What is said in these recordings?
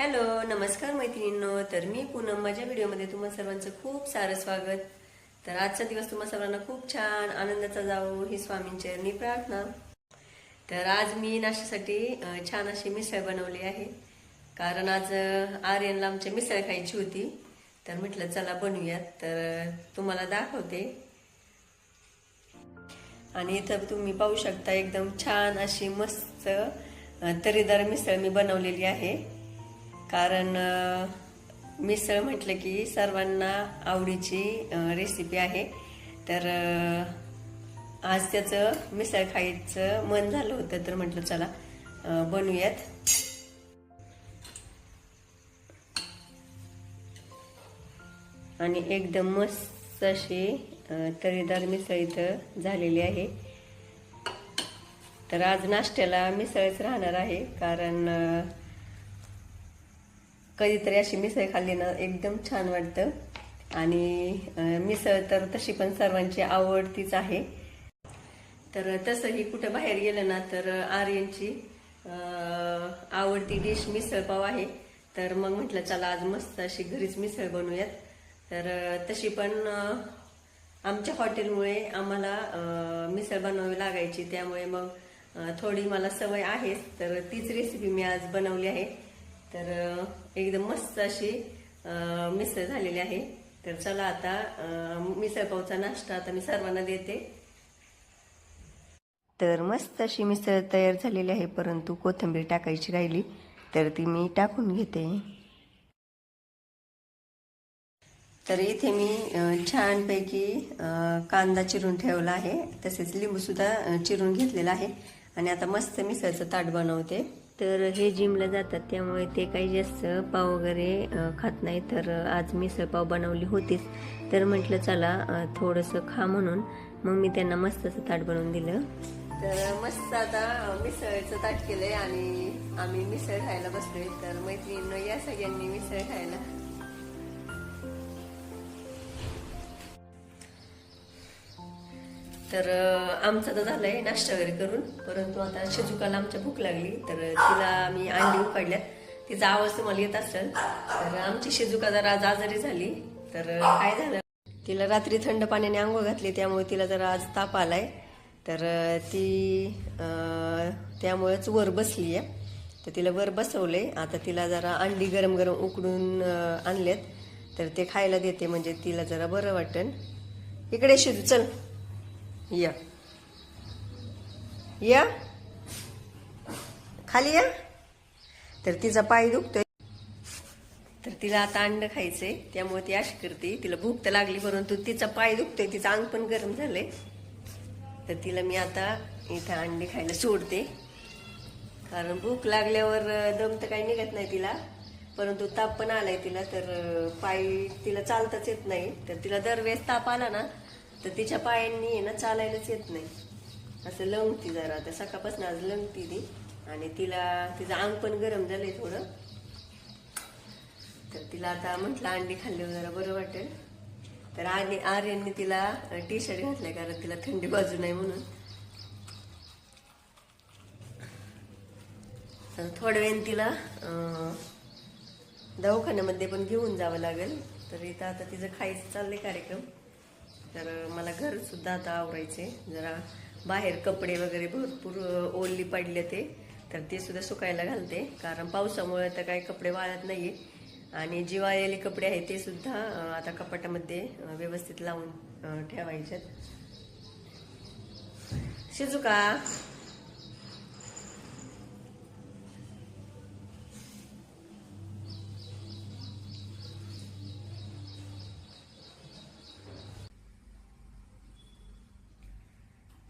Hello, नमस्कार मैत्रिणींनो. तर मी पूनम, माझ्या व्हिडिओमध्ये तुम्हा सर्वांचं खूप सारं स्वागत. तर आजचा दिवस तुम्हा सर्वांना खूप छान आनंदाचा जावो ही स्वामींचरणी प्रार्थना. तर आज मी नाश्त्यासाठी छान अशी मिसळ बनवली आहे. कारण आज आर्यनला आमच्या मिसळ खायची होती. तर म्हटलं चला बनवूयात. तर तुम्हाला दाखवते. आणि इथं तुम्ही पाहू शकता एकदम छान अशी मस्त तरीदार मिसळ मी बनवलेली आहे. कारण मिसळ म्हटलं की सर्वांना आवडीची रेसिपी आहे. तर आज त्याचं मिसळ खायचं मन झालं होतं, तर म्हटलं चला बनवूयात. आणि एकदम मस्त अशी तरीदार मिसळ इथं झालेली आहे. तर आज नाश्त्याला मिसळच राहणार आहे. कारण कधीतरी अशी मिसळ खाल्ली ना एकदम छान वाटतं. आणि मिसळ तर तशी पण सर्वांची आवडतीच आहे. तर तसंही कुठं बाहेर गेलं ना तर आर्यनची आवडती डिश मिसळ पाव आहे. तर मग म्हटलं चला आज मस्त अशी घरीच मिसळ बनवूयात. तर तशी पण आमच्या हॉटेलमुळे आम्हाला मिसळ बनवावी लागायची, त्यामुळे मग थोडी मला सवय आहे. तर तीच रेसिपी मी आज बनवली आहे. तर एकदम मस्त अशी मिसळ झालेली आहे. तर चला आता मिसळ पावचा नाश्ता आता मी सर्वांना देते. तर मस्त अशी मिसळ तयार झालेली आहे, परंतु कोथिंबीर टाकायची राहिली, तर ती मी टाकून घेते. तर इथे मी छानपैकी कांदा चिरून ठेवला आहे, तसेच लिंबू सुद्धा चिरून घेतलेला आहे. आणि आता मस्त मिसळचं ताट बनवते. तर हे जिमला जातात, त्यामुळे ते काही जास्त पाव वगैरे खात नाही. तर आज मिसळ पाव बनवली होतीच, तर म्हटलं चला थोडंसं खा म्हणून मग मी त्यांना मस्त असं ताट बनवून दिलं. तर मस्त आता मिसळचं ताट केलंय आणि आम्ही मिसळ खायला बसलोय. तर मैत्रिणींनो या सगळ्यांनी मिसळ खायला. तर आमचं तर झालंय नाश्ता वगैरे करून, परंतु आता शिजुकाला आमच्या भूक लागली, तर तिला मी अंडी उकडल्यात. तिचा आवाज तुम्हाला येत असेल. तर आमची शिजुका जरा आज आजारी झाली. तर काय झालं, तिला रात्री थंड पाण्याने आंघोळ घातली, त्यामुळे तिला जरा आज ताप आलाय. तर ती त्यामुळेच वर बसली आहे. तर तिला वर बसवले. आता तिला जरा अंडी गरम गरम उकडून आणलेत, तर ते खायला देते, म्हणजे तिला जरा बरं वाटेल. इकडे शिजू, चल या या खाली या. तर तिचा पाय दुखतोय, तर तिला आता अंड खायचंय, त्यामुळे ती अशी करते. तिला भूक तर लागली, परंतु तिचा पाय दुखतोय, तिचं अंग पण गरम झालंय. तर तिला मी आता इथं अंडी खायला सोडते. कारण भूक लागल्यावर दम तर काही निघत नाही तिला, परंतु ताप पण आलाय तिला. तर पाय तिला चालताच येत नाही. तर तिला दरवेळेस ताप आला ना तर तिच्या पायांनी ना चालायलाच येत नाही, असं लंगती जरा. आता सकाळपासून आज लंगती ती, आणि तिचं अंग पण गरम झालंय थोडं. तर तिला आता म्हटलं अंडी खाल्ल्यावर जरा बरं वाटेल. तर आर्यनने तिला टी शर्ट घातलंय, कारण तिला थंडी बाजू नाही म्हणून. तर थोड्या वेळाने तिला दवाखान्यामध्ये पण घेऊन जावं लागेल. तर इथं आता तिचं खायचं चाललंय कार्यक्रम. तर मला घर सुद्धा आता आवरायचे, जरा बाहेर कपडे वगैरे भरपूर ओली पडले तर ते सुद्धा सुकायला घालते. कारण पावसामुळे तर काही कपडे वाळत नाहीये. आणि जी वाळलेले कपडे आहेत ते सुद्धा आता कपाटामध्ये व्यवस्थित लावून ठेवायचे. शिजुका,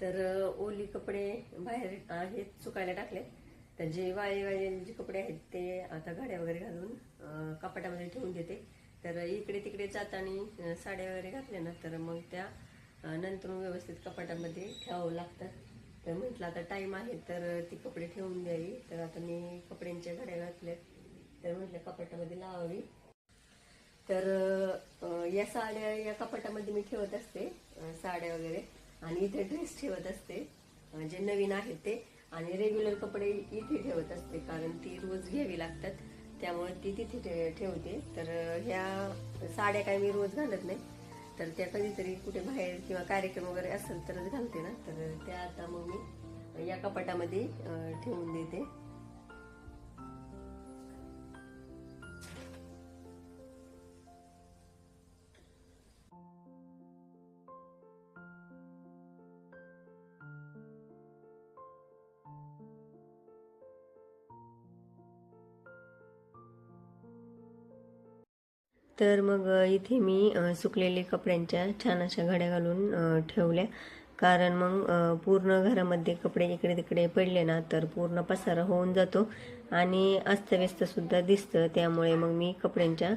तर ओली कपडे बाहेर आहेत सुकायला टाकले. तर जे वाळलेले जे कपडे आहेत ते आता घड्या वगैरे घालून कपाटामध्ये ठेवून देते. तर इकडे तिकडे जाताना साड्या वगैरे घातल्या ना तर मग त्या नंतर व्यवस्थित कपाटामध्ये ठेवावं लागतात. तर म्हटलं आता टाइम आहे तर ती कपडे ठेवून द्यावी. तर आता मी कपड्यांच्या घड्या घातल्यात, तर म्हटलं कपाटामध्ये लावावी. तर या साड्या या कपाटामध्ये मी ठेवत असते, साड्या वगैरे. आणि इथे ड्रेस ठेवत असते जे नवीन आहेत ते. आणि रेग्युलर कपडे इथे ठेवत असते, कारण ती रोज घ्यावी लागतात. त्यामुळे ती तिथे ठेवते. तर ह्या साड्या काय मी रोज घालत नाही, तर त्या कधीतरी कुठे बाहेर किंवा कार्यक्रम वगैरे असेल तरच घालते ना, तर त्या आता मग मी या कपाटामध्ये ठेवून देते. तर मग इथे मी सुकलेले कपड्यांच्या छान अशा घड्या घालून ठेवल्या. कारण मग पूर्ण घरामध्ये कपडे इकडे तिकडे पडले ना तर पूर्ण पसारा होऊन जातो आणि अस्तव्यस्तसुद्धा दिसतं. त्यामुळे मग मी कपड्यांच्या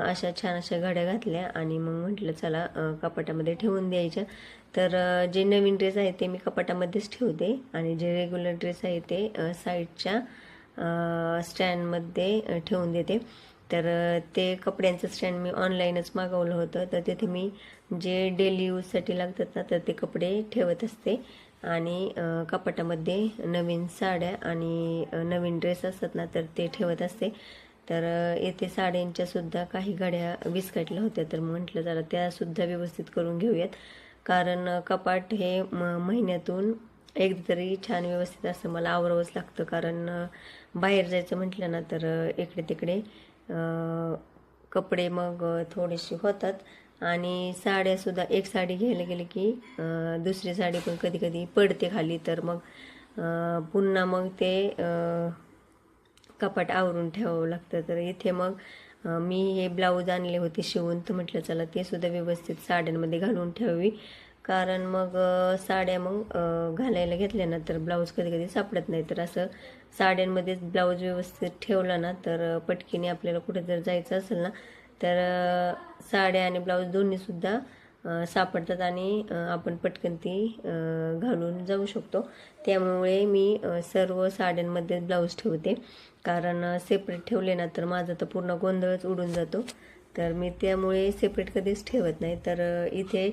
अशा छान अशा घड्या घातल्या आणि मग म्हटलं चला कपाटामध्ये ठेवून द्यायच्या. तर जे नवीन ड्रेस आहे ते मी कपाटामध्येच ठेवते आणि जे रेग्युलर ड्रेस आहे ते साईडच्या स्टँडमध्ये ठेवून देते. तर ते कपड्यांचं स्टँड मी ऑनलाईनच मागवलं होतं. तर तिथे मी जे डेली यूजसाठी लागतात ना तर ते कपडे ठेवत असते आणि कपाटामध्ये नवीन साड्या आणि नवीन ड्रेस असतात ना तर ते ठेवत असते. तर येथे साड्यांच्यासुद्धा काही घड्या विस्कटल्या होत्या, तर म्हटलं जरा त्यासुद्धा व्यवस्थित करून घेऊयात. कारण कपाट हे महिन्यातून एकदा तरी छान व्यवस्थित असं मला आवरावंच लागतं. कारण बाहेर जायचं म्हटलं ना तर इकडे तिकडे कपडे मग थोडेसे होतात आणि साड्यासुद्धा एक साडी घ्यायला गेली की दुसरी साडी पण कधी कधी पडते खाली. तर मग पुन्हा मग ते कपाट आवरून ठेवावं लागतं. तर इथे मग मी हे ब्लाऊज आणले होते शिवून, तर म्हटलं चला ते सुद्धा व्यवस्थित साड्यांमध्ये घालून ठेवावी. कारण मग साड्या मग घालायला घेतल्या ना तर ब्लाऊज कधी कधी सापडत नाही. तर असं साड्यांमध्येच ब्लाऊज व्यवस्थित ठेवला ना तर पटकीने आपल्याला कुठे जर जायचं असेल ना तर साड्या आणि ब्लाऊज दोन्हीसुद्धा सापडतात आणि आपण पटकन ती घालून जाऊ शकतो. त्यामुळे मी सर्व साड्यांमध्ये ब्लाऊज ठेवते. कारण सेपरेट ठेवले ना तर माझा तर पूर्ण गोंधळच उडून जातो. तर मी त्यामुळे सेपरेट कधीच ठेवत नाही. तर इथे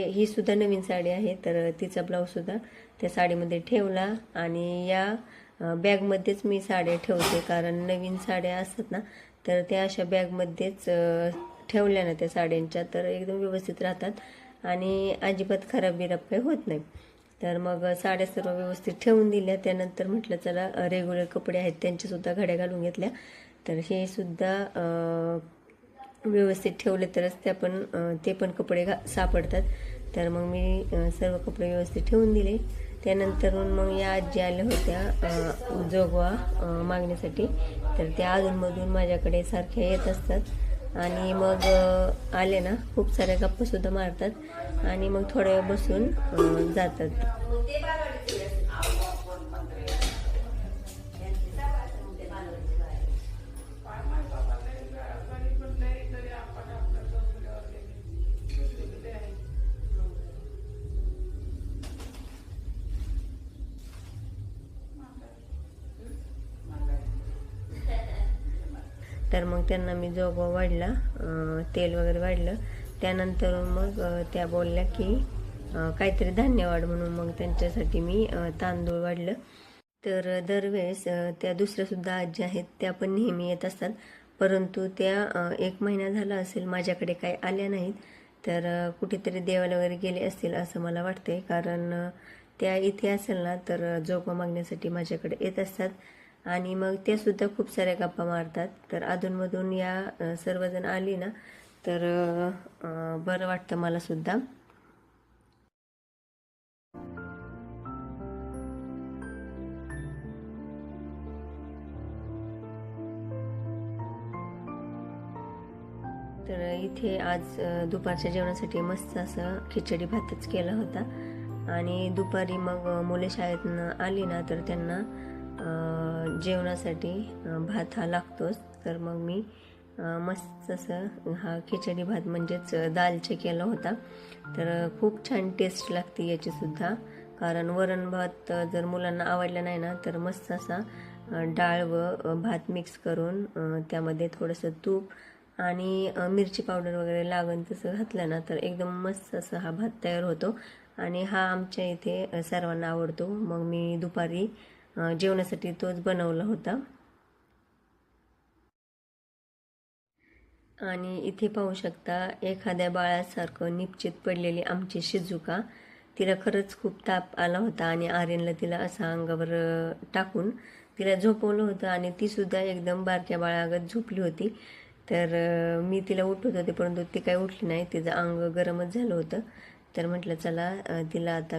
ही सुद्धा नवीन साडी आहे, तर तिचा ब्लाऊजसुद्धा त्या साडीमध्ये ठेवला आणि या बॅगमध्येच मी साड्या ठेवते. कारण नवीन साड्या असतात ना तर त्या अशा बॅगमध्येच ठेवल्या ना त्या साड्यांच्या तर एकदम व्यवस्थित राहतात आणि अजिबात खराब बिराब काही होत नाही. तर मग साड्या सर्व व्यवस्थित ठेवून दिल्या. त्यानंतर म्हटलं चला रेग्युलर कपडे आहेत त्यांच्यासुद्धा घड्या घालून घेतल्या. तर हे सुद्धा व्यवस्थित ठेवले तरच ते पण कपडे सापडतात. तर मग मी सर्व कपडे व्यवस्थित ठेवून दिले. त्यानंतर मग या आजी आल्या होत्या जोगवा मागण्यासाठी. तर त्या अधूनमधून माझ्याकडे सारख्या येत असतात आणि मग आले ना खूप साऱ्या गप्पासुद्धा मारतात आणि मग थोड्या वेळ बसून जातात. तर मग त्यांना मी जोगवा वाढला, तेल वगैरे वाढलं. त्यानंतर मग त्या बोलल्या की काहीतरी धान्य वाढ, म्हणून मग त्यांच्यासाठी मी तांदूळ वाढलं. तर दरवेळेस त्या दुसऱ्यासुद्धा आजी आहेत त्या पण नेहमी येत असतात, परंतु त्या 1 महिना झाला असेल माझ्याकडे काही आल्या नाहीत. तर कुठेतरी देवाला वगैरे गेले असतील असं मला वाटते. कारण त्या इथे असेल ना तर जोगवा मागण्यासाठी माझ्याकडे येत असतात आणि मग ते सुद्धा खूप साऱ्या गप्पा मारतात. तर अधूनमधून या सर्वजण आली ना तर बरं वाटतं मला सुद्धा. तर इथे आज दुपारच्या जेवणासाठी मस्त असं खिचडी भातच केला होता आणि दुपारी मग मुले शाळेतनं आली ना तर त्यांना जेवणासाठी भात हा लागतोच. तर मग मी मस्त असं हा खिचडी भात म्हणजेच दालचे केला होता. तर खूप छान टेस्ट लागते याचीसुद्धा. कारण वरण भात जर मुलांना आवडला नाही ना तर मस्त असा डाळ व भात मिक्स करून त्यामध्ये थोडंसं तूप आणि मिरची पावडर वगैरे लागण तसं घातलं ना तर एकदम मस्त असं हा भात तयार होतो आणि हा आमच्या इथे सर्वांना आवडतो. मग मी दुपारी जेवणासाठी तोच बनवला होता. आणि इथे पाहू शकता एखाद्या बाळासारखं निपचित पडलेली आमची शिजुका. तिला खरंच खूप ताप आला होता आणि आर्यनला तिला असं अंगावर टाकून तिला झोपवलं होतं आणि ती सुद्धा एकदम बारक्या बाळागत झोपली होती. तर मी तिला उठवत होते परंतु ती काही उठली नाही. तिचं अंग गरमच झालं होतं. तर म्हटलं चला तिला आता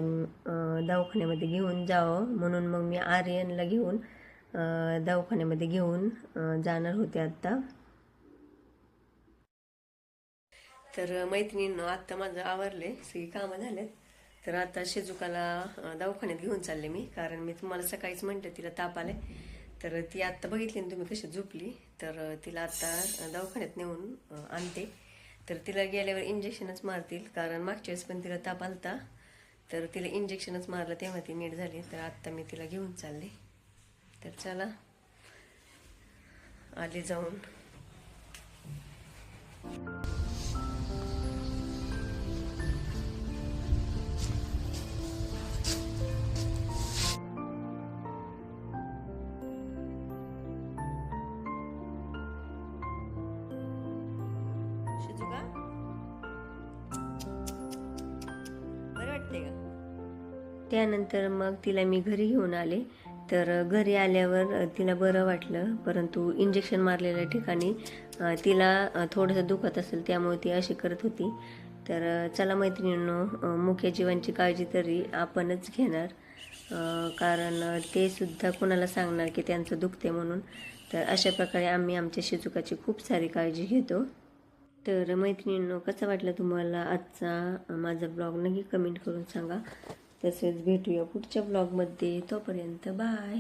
दवाखान्यामध्ये घेऊन जावं, म्हणून मग मी आर्यनला घेऊन दवाखान्यामध्ये घेऊन जाणार होते आत्ता. तर मैत्रिणींनो, आत्ता माझं आवरले, सगळी कामं झालेत. तर आता शिजुकाला दवाखान्यात घेऊन चालले मी, कारण मी तुम्हाला सकाळीच म्हटलं तिला ताप आले. तर ती आत्ता बघितली ना तुम्ही कशी झोपली. तर तिला आत्ता दवाखान्यात नेऊन आणते. तर तिला गेल्यावर इंजेक्शनच मारतील, कारण मागच्या वेळेस पण तिला ताप आलता. तर तिला इंजेक्शनच मारलं तेव्हा ती नीट झाली. तर आत्ता मी तिला घेऊन चालले. तर चला आले जाऊन. शिजुका बरं वाटते का? त्यानंतर मग तिला मी घरी घेऊन आले. तर घरी आल्यावर तिला बरं वाटलं, परंतु इंजेक्शन मारलेल्या ठिकाणी तिला थोडंसं दुखत असेल, त्यामुळे ती अशी करत होती. तर चला मैत्रिणींनो, मुख्य जीवांची काळजी तरी आपणच घेणार, कारण ते सुद्धा कोणाला सांगणार की त्यांचं दुखते म्हणून. तर अशा प्रकारे आम्ही आमच्या शिजुकाची खूप सारी काळजी घेतो. तर मैत्रिणींनो, कसा वाटला तुम्हाला आजचा माझा ब्लॉग नक्की कमेंट करून सांगा. तसेच भेटूया पुढच्या ब्लॉगमध्ये. तोपर्यंत बाय.